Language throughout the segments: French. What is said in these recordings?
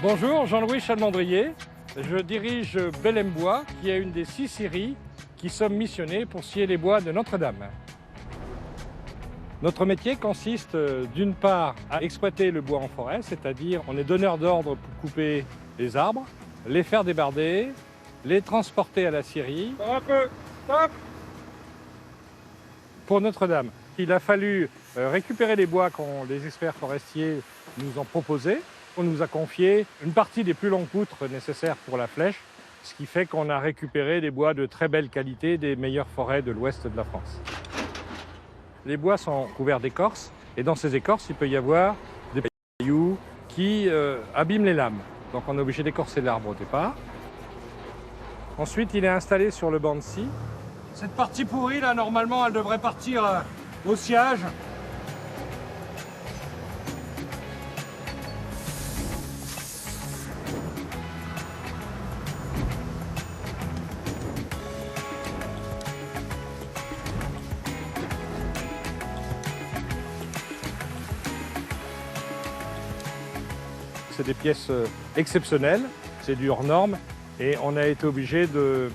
Bonjour, Jean-Louis Chalmandrier. Je dirige Belém Bois, qui est une des 6 scieries qui sommes missionnées pour scier les bois de Notre-Dame. Notre métier consiste d'une part à exploiter le bois en forêt, c'est-à-dire on est donneur d'ordre pour couper les arbres, les faire débarder, les transporter à la scierie. Un peu, stop. Pour Notre-Dame, il a fallu récupérer les bois que les experts forestiers nous ont proposés. On nous a confié une partie des plus longues poutres nécessaires pour la flèche, ce qui fait qu'on a récupéré des bois de très belle qualité des meilleures forêts de l'ouest de la France. Les bois sont couverts d'écorce et dans ces écorces, il peut y avoir des cailloux qui abîment les lames. Donc on est obligé d'écorcer l'arbre au départ. Ensuite, il est installé sur le banc de scie. Cette partie pourrie, là, normalement, elle devrait partir au sciage. C'est des pièces exceptionnelles, c'est du hors norme et on a été obligé de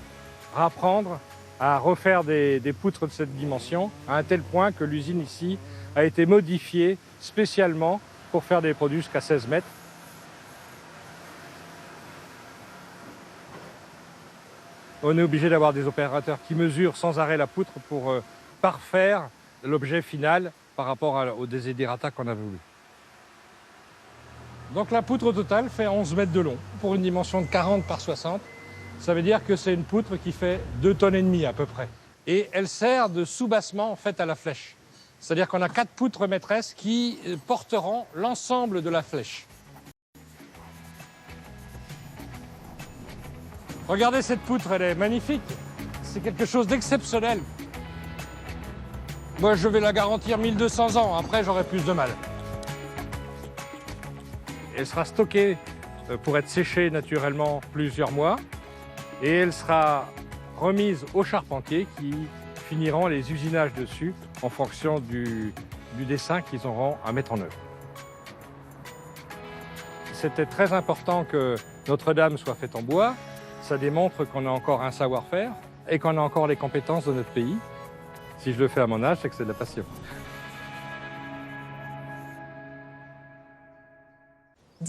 réapprendre à refaire des poutres de cette dimension à un tel point que l'usine ici a été modifiée spécialement pour faire des produits jusqu'à 16 mètres. On est obligé d'avoir des opérateurs qui mesurent sans arrêt la poutre pour parfaire l'objet final par rapport au desiderata qu'on a voulu. Donc la poutre au total fait 11 mètres de long pour une dimension de 40 par 60. Ça veut dire que c'est une poutre qui fait 2,5 tonnes à peu près. Et elle sert de soubassement en fait à la flèche. C'est-à-dire qu'on a 4 poutres maîtresses qui porteront l'ensemble de la flèche. Regardez cette poutre, elle est magnifique. C'est quelque chose d'exceptionnel. Moi, je vais la garantir 1200 ans. Après, j'aurai plus de mal. Elle sera stockée pour être séchée naturellement plusieurs mois et elle sera remise aux charpentiers qui finiront les usinages dessus en fonction du dessin qu'ils auront à mettre en œuvre. C'était très important que Notre-Dame soit faite en bois. Ça démontre qu'on a encore un savoir-faire et qu'on a encore les compétences de notre pays. Si je le fais à mon âge, c'est que c'est de la passion.